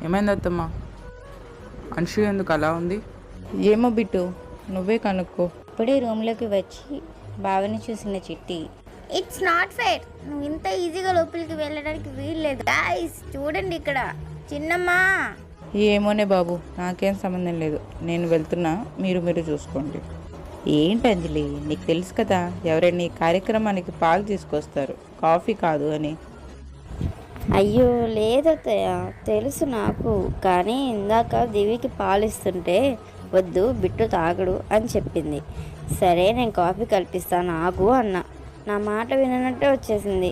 ఏమైంది అత్తమ్మ? అంశు ఎందుకు అలా ఉంది? ఏమో బిట్టు, నువ్వే కనుక్కో. ఇప్పుడే రూమ్లోకి వచ్చి బావని చూసిన చిట్టి, ఇట్స్ నాట్ ఫేర్. నువ్వు ఇంత ఈజీగా లోపలికి వెళ్ళడానికి వీల్లేదు. గాయ్స్ చూడండి ఇక్కడ చిన్నమ్మా. ఏమోనే బాబు, నాకేం సంబంధం లేదు. నేను వెళ్తున్నా, మీరు చూసుకోండి. ఏంటి అంజలి, నీకు తెలుసు కదా ఎవరైనా ఈ కార్యక్రమానికి పాలు తీసుకొస్తారు, కాఫీ కాదు అని. అయ్యో లేదత్తయ్య, తెలుసు నాకు. కానీ ఇందాక దివికి పాలు ఇస్తుంటే వద్దు బిట్టు తాగడు అని చెప్పింది. సరే నేను కాఫీ కల్పిస్తాను ఆగు అన్నా. నా మాట విననట్టే వచ్చేసింది.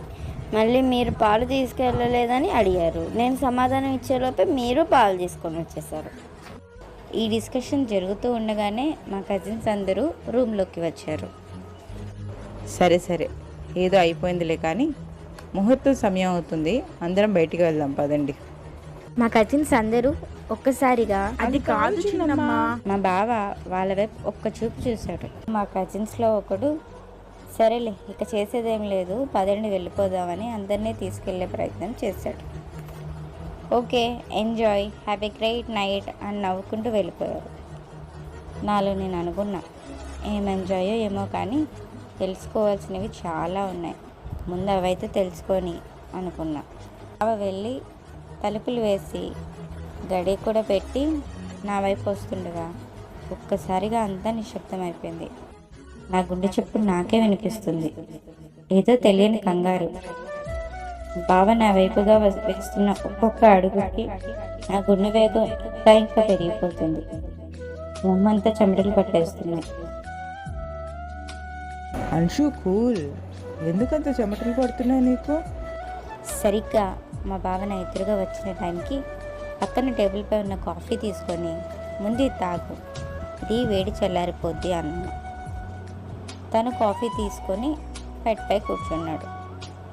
మళ్ళీ మీరు పాలు తీసుకెళ్ళలేదని అడిగారు. నేను సమాధానం ఇచ్చేలోపే మీరు పాలు తీసుకొని వచ్చేసారు. ఈ డిస్కషన్ జరుగుతూ ఉండగానే మా కజిన్స్ అందరూ రూమ్లోకి వచ్చారు. సరే సరే, ఏదో అయిపోయిందిలే, కానీ ముహూర్తం సమయం అవుతుంది, అందరం బయటికి వెళ్దాం పదండి. మా కజిన్స్ అందరూ ఒక్కసారిగా అది కాదు చిన్నమ్మ. మా బావ వాళ్ళ వైపు ఒక్క చూపు చూశాడు. మా కజిన్స్లో ఒకడు సరేలే ఇక చేసేదేం లేదు పదండి వెళ్ళిపోదామని అందరినీ తీసుకెళ్లే ప్రయత్నం చేశాడు. Okay enjoy, have a great night అని నవ్వుకుంటూ వెళ్ళిపోయారు. నాలో నేను అనుకున్నా, ఏం ఎంజాయో ఏమో కానీ తెలుసుకోవాల్సినవి చాలా ఉన్నాయి, ముందు అవైతే తెలుసుకొని అనుకున్నా. బావ వెళ్ళి తలుపులు వేసి గడి కూడా పెట్టి నా వైపు వస్తుండగా ఒక్కసారిగా అంతా నిశ్శబ్దం అయిపోయింది. నా గుండె చప్పుడు నాకే వినిపిస్తుంది. ఏదో తెలియని కంగారు. బావ నా వైపుగా వేస్తున్న ఒక్కొక్క అడుగుకి నా గుండె వేగం ఇంకా పెరిగిపోతుంది. మొహమంతా చెమటలు పట్టేస్తున్నాయి. అంశు కూల్, ఎందుకంత చెమటలు పడుతున్నాయి నీకు? సరిగ్గా మా బావ నా ఎదురుగా వచ్చిన టైంకి పక్కన టేబుల్పై ఉన్న కాఫీ తీసుకొని ముందు ఇది తాగు, ఇది వేడి చల్లారిపోద్ది అన్నాను. తను కాఫీ తీసుకొని బెడ్పై కూర్చున్నాడు.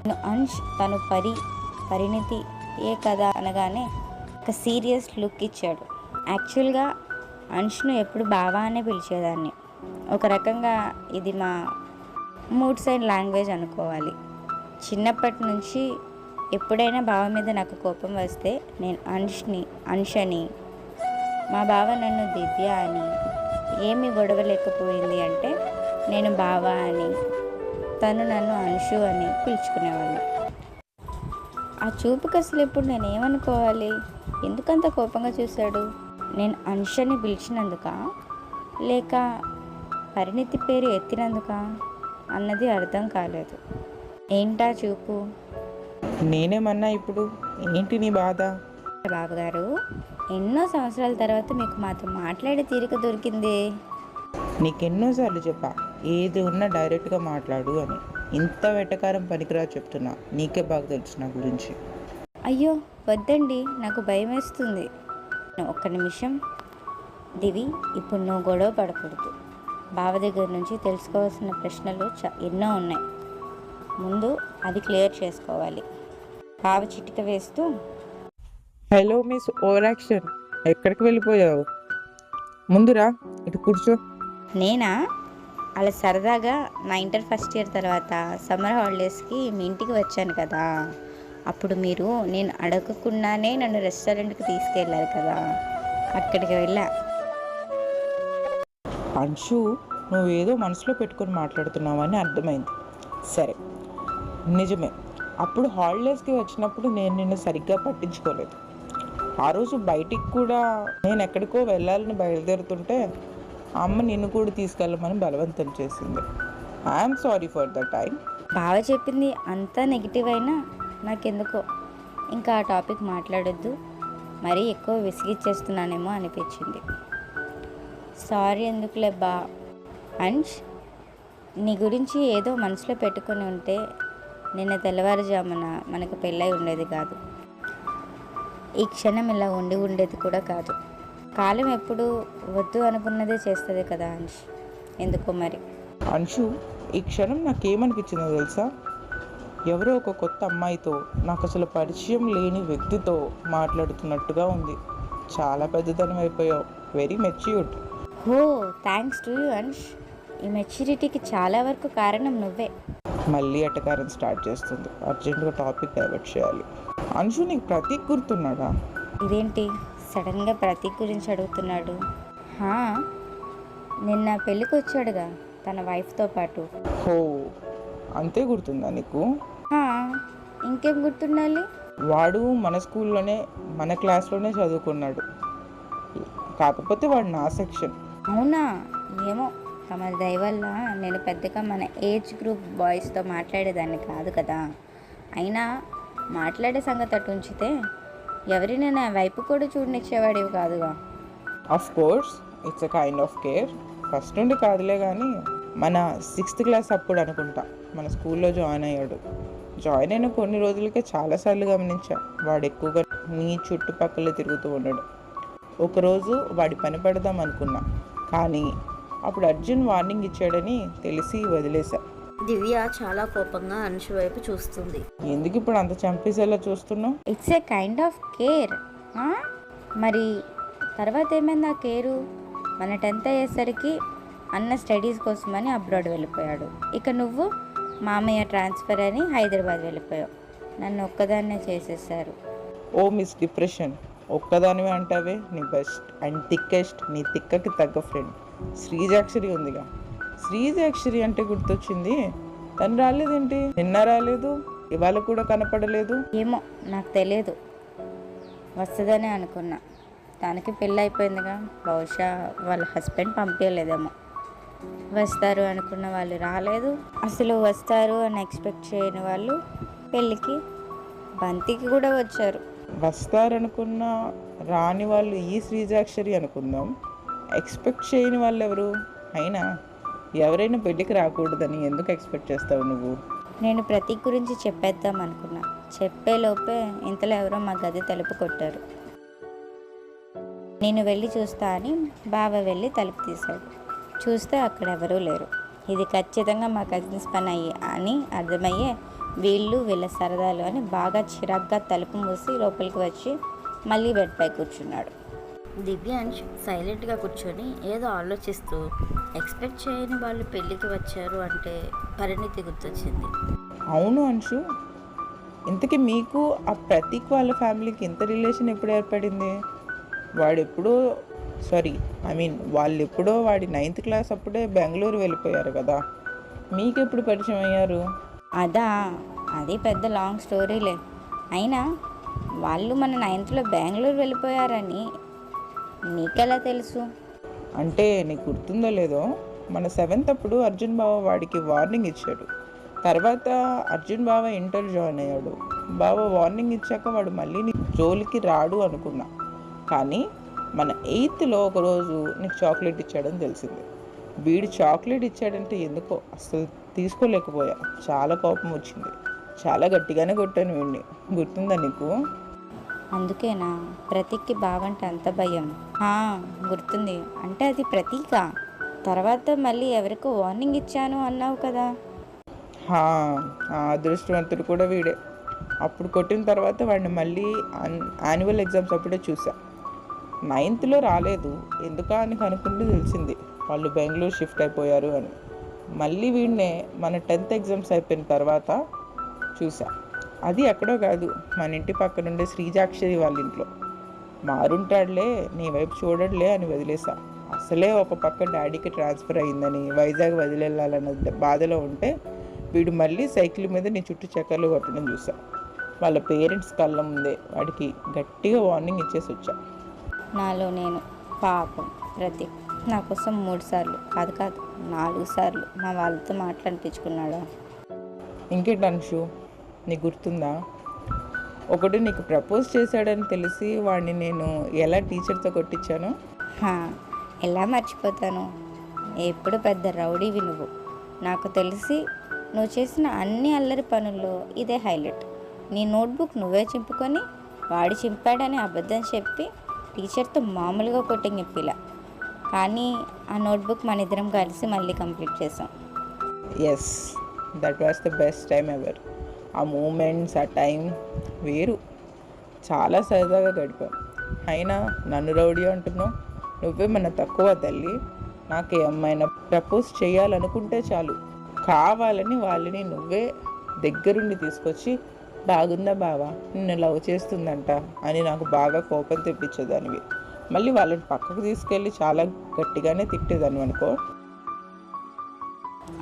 నేను అంశ్ తను పరిణితి ఏ కదా అనగానే ఒక సీరియస్ లుక్ ఇచ్చాడు. యాక్చువల్గా అంష్ను ఎప్పుడు బావా అనే పిలిచేదాన్ని. ఒక రకంగా ఇది మా మూడ్ సైడ్ లాంగ్వేజ్ అనుకోవాలి. చిన్నప్పటి నుంచి ఎప్పుడైనా బావ మీద నాకు కోపం వస్తే నేను అంశ్ అని, మా బావ నన్ను దివ్య అని, ఏమీ గొడవ లేకపోయింది అంటే నేను బావా అని, తను నన్ను అంశు అని పిలుచుకునేవాళ్ళు. ఆ చూపుకి అసలు ఇప్పుడు నేను ఏమనుకోవాలి? ఎందుకంత కోపంగా చూశాడు? నేను అంశని పిలిచినందుక లేక పరిణితి పేరు ఎత్తినందుక అన్నది అర్థం కాలేదు. ఏంటా చూపు? నేనేమన్నా ఇప్పుడు? ఏంటి నీ బాధ? బాబుగారు, ఎన్నో సంవత్సరాల తర్వాత మీకు మాతో మాట్లాడే తీరిక దొరికింది. నీకెన్నోసార్లు చెప్పా ఏది ఉన్నా డైరెక్ట్గా మాట్లాడు అని. ఇంత వెటకారం పనికిరా చెప్తున్నా, నీకే బాగా తెలుసు నా గురించి. అయ్యో వద్దండి, నాకు భయం వేస్తుంది. ఒక్క నిమిషం దివి, ఇప్పుడు నువ్వు గొడవ పడకూడదు. బావ దగ్గర నుంచి తెలుసుకోవాల్సిన ప్రశ్నలు ఎన్నో ఉన్నాయి, ముందు అది క్లియర్ చేసుకోవాలి. బావ చిటిక వేస్తూ, హలో మిస్ ఓవర్ యాక్షన్, ఎక్కడికి వెళ్ళిపోయావు? ముందురా, ఇటు కూర్చో. నేనా? అలా సరదాగా నా ఇంటర్ ఫస్ట్ ఇయర్ తర్వాత సమ్మర్ హాలిడేస్కి మీ ఇంటికి వచ్చాను కదా, అప్పుడు మీరు నేను అడగకుండానే నన్ను రెస్టారెంట్కి తీసుకెళ్ళారు కదా, అక్కడికి వెళ్ళా. అంశు, నువ్వేదో మనసులో పెట్టుకొని మాట్లాడుతున్నావని అర్థమైంది. సరే, నిజమే, అప్పుడు హాలిడేస్కి వచ్చినప్పుడు నేను నిన్ను సరిగ్గా పట్టించుకోలేదు. ఆ రోజు బయటికి కూడా నేను ఎక్కడికో వెళ్ళాలని బయలుదేరుతుంటే అమ్మ నిన్ను కూడా తీసుకెళ్ళమని బలవంతం చేసింది. I'm sorry for the time. బావ చెప్పింది అంతా నెగిటివ్ అయినా నాకెందుకో ఇంకా ఆ టాపిక్ మాట్లాడొద్దు, మరీ ఎక్కువ విసిగిచ్చేస్తున్నానేమో అనిపించింది. సారీ ఎందుకులే బా. అంశ్, నీ గురించి ఏదో మనసులో పెట్టుకొని ఉంటే నిన్న తెల్లవారుజామున మనకు పెళ్ళై ఉండేది కాదు, ఈ క్షణం ఇలా ఉండేది కూడా కాదు. కాలం ఎప్పుడు వద్దు అనుకున్నదే చేస్తుంది కదా అంశ్, ఎందుకో మరి. అంశు, ఈ క్షణం నాకేమనిపించిందో తెలుసా? ఎవరో ఒక కొత్త అమ్మాయితో, నాకు అసలు పరిచయం లేని వ్యక్తితో మాట్లాడుతున్నట్టుగా ఉంది. చాలా పెద్దదనం అయిపోయావు, very matured. Oh thanks to you Ansh, ఈ మెచ్యూరిటీకి చాలా వరకు కారణం నువ్వే. మళ్ళీ ఎటకారం స్టార్ట్ చేస్తుంది. అర్జెంటుగా టాపిక్ డైవర్ట్ చేయాలి. అంశు, నీకు ప్రతీక్ గుర్తున్నాడా? ఇదేంటి సడన్గా ప్రతీక్ గురించి అడుగుతున్నాడు? హా, నిన్న పెళ్ళికి వచ్చాడుగా తన వైఫ్తో పాటు. హో, అంతే గుర్తుందా నీకు? హా, ఇంకేం గుర్తుండాలి? వాడు మన స్కూల్లోనే మన క్లాస్లోనే చదువుకున్నాడు, కాకపోతే వాడు నా సెక్షన్. అవునా? ఏమో, తమ దయ వల్ల నేను పెద్దగా మన ఏజ్ గ్రూప్ బాయ్స్తో మాట్లాడేదాన్ని కాదు కదా. అయినా మాట్లాడే సంగతి అటు ఉంచితే ఎవరిని నా వైపు కూడా చూడనిచ్చేవాడివి కాదుగా. Of course it's a kind of care. First నుండి కాదులే కానీ మన 6th క్లాస్ అప్పుడు అనుకుంటా మన స్కూల్లో జాయిన్ అయ్యాడు. జాయిన్ అయిన కొన్ని రోజులకే చాలాసార్లు గమనించా వాడు ఎక్కువగా నీ చుట్టుపక్కల తిరుగుతూ ఉన్నాడు. ఒకరోజు వాడి పని పడదాం అనుకున్నా, కానీ అప్పుడు అర్జున్ వార్నింగ్ ఇచ్చాడని తెలిసి వదిలేశా. దివ్య చాలా కోపంగా అంశు వైపు చూస్తుంది. ఎందుకు ఇప్పుడు అంత చంపేసేలా చూస్తున్నావు? It's a kind of care. మరి తర్వాత ఏమైంది ఆ కేరు? మన 10th అయ్యేసరికి అన్న స్టడీస్ కోసమని అబ్రాడ్ వెళ్ళిపోయాడు. ఇక నువ్వు మామయ్య ట్రాన్స్ఫర్ అని హైదరాబాద్ వెళ్ళిపోయావు. నన్ను ఒక్కదాన్నే చేసేసారు. ఓ మిస్ డిప్రెషన్, ఒక్కదానివే అంటావే? నీ బెస్ట్ అండ్ థిక్కెస్ట్, నీ తిక్కకి తగ్గ ఫ్రెండ్ శ్రీజాక్షరి ఉందిగా. శ్రీజాక్షరి అంటే గుర్తొచ్చింది. తను రాలేదేంటి? నిన్న రాలేదు, ఇవాళ కూడా కనపడలేదు. ఏమో నాకు తెలియదు, వస్తుందని అనుకున్నా. తనకి పెళ్ళి అయిపోయిందిగా, బహుశా వాళ్ళ హస్బెండ్ పంపించలేదేమో. వస్తారు అనుకున్న వాళ్ళు రాలేదు, అసలు వస్తారు అని ఎక్స్పెక్ట్ చేయని వాళ్ళు పెళ్ళికి బంతికి కూడా వచ్చారు. వస్తారనుకున్న రాని వాళ్ళు ఈ శ్రీజాక్షరి అనుకుందాం, ఎక్స్పెక్ట్ చేయని వాళ్ళు ఎవరు? అయినా ఎవరైనా పెళ్ళికి రాకూడదని ఎందుకు ఎక్స్పెక్ట్ చేస్తావు నువ్వు? నేను ప్రతీక్ గురించి చెప్పేద్దాం అనుకున్నా. చెప్పేలోపే ఇంతలో ఎవరో మా గది తలుపు కొట్టారు. నేను వెళ్ళి చూస్తా అని బావ వెళ్ళి తలుపు తీశాడు. చూస్తే అక్కడ ఎవరూ లేరు. ఇది ఖచ్చితంగా మా కజిన్స్ పని అని అర్థమయ్యే వీళ్ళ సరదాలు అని బాగా చిరాగ్గా తలుపు మూసి లోపలికి వచ్చి మళ్ళీ బెడ్పై కూర్చున్నాడు. దివ్యాంశ్ సైలెంట్గా కూర్చొని ఏదో ఆలోచిస్తూ, ఎక్స్పెక్ట్ చేయని వాళ్ళు పెళ్ళికి వచ్చారు అంటే పరిణితి గుర్తొచ్చింది. అవును అంశు, ఇంతకీ మీకు ఆ ప్రతీక్ వాళ్ళ ఫ్యామిలీకి ఇంత రిలేషన్ ఎప్పుడు ఏర్పడింది? వాళ్ళు ఎప్పుడో వాడి 9th క్లాస్ అప్పుడే బెంగళూరు వెళ్ళిపోయారు కదా, మీకెప్పుడు పరిచయం అయ్యారు? అది పెద్ద లాంగ్ స్టోరీలే. అయినా వాళ్ళు మన 9th బెంగళూరు వెళ్ళిపోయారని నీకెలా తెలుసు? అంటే నీకు గుర్తుందో లేదో, మన 7th అప్పుడు అర్జున్ బావ వాడికి వార్నింగ్ ఇచ్చాడు. తర్వాత అర్జున్ బావ ఇంటర్ జాయిన్ అయ్యాడు. బావ వార్నింగ్ ఇచ్చాక వాడు మళ్ళీ నీ జోలికి రాడు అనుకున్నా, కానీ మన 8thలో ఒకరోజు నీకు చాక్లెట్ ఇచ్చాడని తెలిసింది. వీడు చాక్లెట్ ఇచ్చాడంటే ఎందుకో అసలు తీసుకోలేకపోయా, చాలా కోపం వచ్చింది. చాలా గట్టిగానే కొట్టాను వీడిని, గుర్తుందా నీకు? అందుకేనా ప్రతీక్కి బావంటే అంత భయం? గుర్తుంది. అంటే అది ప్రతీక? తర్వాత మళ్ళీ ఎవరికో వార్నింగ్ ఇచ్చాను అన్నావు కదా. ఆ అదృష్టవంతుడు కూడా వీడే. అప్పుడు కొట్టిన తర్వాత వాడిని మళ్ళీ యాన్యువల్ ఎగ్జామ్స్ అప్పుడే చూసా. 9thలో రాలేదు, ఎందుకా అని కనుక్కుంటూ తెలిసింది వాళ్ళు బెంగళూరు షిఫ్ట్ అయిపోయారు అని. మళ్ళీ వీడినే మన 10th ఎగ్జామ్స్ అయిపోయిన తర్వాత చూసా. అది ఎక్కడో కాదు, మన ఇంటి పక్కనుండే శ్రీజాక్షరి వాళ్ళ ఇంట్లో. మారుంటాడులే, నీ వైపు చూడడులే అని వదిలేసా. అసలే ఒక పక్క డాడీకి ట్రాన్స్ఫర్ అయిందని వైజాగ్ వదిలేళ్ళాలన్న బాధలో ఉంటే వీడు మళ్ళీ సైకిల్ మీద నీ చుట్టూ చక్కర్లు కొట్టడం చూసా. వాళ్ళ పేరెంట్స్ కళ్ళ ముందే వాడికి గట్టిగా వార్నింగ్ ఇచ్చేసి వచ్చా. నాలో నేను పాపం ప్రతీక్ నా కోసం 3 సార్లు కాదు 4 సార్లు మా వాళ్ళతో మాట్లాడిపించుకున్నాడా. ఇంకేంటి అంశు, నీకు గుర్తుందా? ఒకటి నీకు ప్రపోజ్ చేశాడని తెలిసి వాడిని నేను ఎలా టీచర్తో కొట్టించాను? ఎలా మర్చిపోతాను? ఎప్పుడు పెద్ద రౌడీవి నువ్వు. నాకు తెలిసి నువ్వు చేసిన అన్ని అల్లరి పనుల్లో ఇదే హైలైట్. నీ నోట్బుక్ నువ్వే చింపుకొని వాడి చింపాడని అబద్ధం చెప్పి టీచర్తో మామూలుగా కొట్టింగ్ ఇప్పిలా, కానీ ఆ నోట్బుక్ మన ఇద్దరం కలిసి మళ్ళీ కంప్లీట్ చేసాం. Yes, that was the best time ever. ఆ మూమెంట్స్, ఆ టైం వేరు. చాలా సరదాగా గడిపాం. అయినా నన్ను రౌడీ అంటున్నావు? నువ్వే మన తక్కువ తల్లి. నాకు ఏ అమ్మాయినా ప్రపోజ్ చేయాలనుకుంటే చాలు, కావాలని వాళ్ళని నువ్వే దగ్గరుండి తీసుకొచ్చి బాగుందా బావా, నిన్ను లవ్ చేస్తుందంట అని నాకు బాగా కోపం తెప్పించేదానివి. మళ్ళీ వాళ్ళని పక్కకు తీసుకెళ్ళి చాలా గట్టిగానే తిట్టేదాన్ని అనుకో.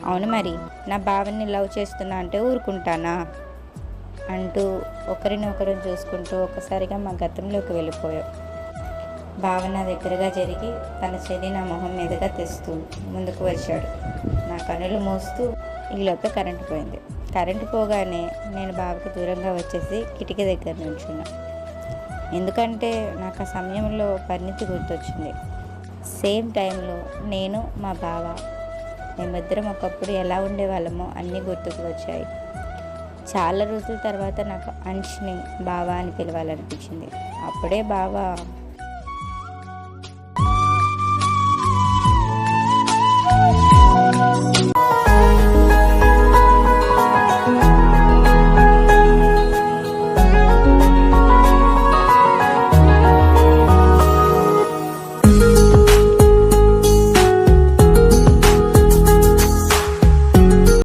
అవును మరి, నా బావని లవ్ చేస్తున్నా అంటే ఊరుకుంటానా అంటూ ఒకరినొకరు చూసుకుంటూ ఒకసారిగా మా గతంలోకి వెళ్ళిపోయాం. బావ నా దగ్గరగా జరిగి తన చెయ్యి నా మొహం మీదుగా తెస్తూ ముందుకు వచ్చాడు. నా కనులు మూస్తూ ఈలోపే కరెంటు పోయింది. కరెంటు పోగానే నేను బావకి దూరంగా వచ్చేసి కిటికీ దగ్గర నుంచున్నా. ఎందుకంటే నాకు ఆ సమయంలో పరిణితి గుర్తొచ్చింది. సేమ్ టైంలో నేను మా బావ మేమిద్దరం ఒకప్పుడు ఎలా ఉండేవాళ్ళమో అన్నీ గుర్తుకు వచ్చాయి. చాలా రోజుల తర్వాత నాకు అంష్ని బావ అని పిలవాలనిపించింది. అప్పుడే బావ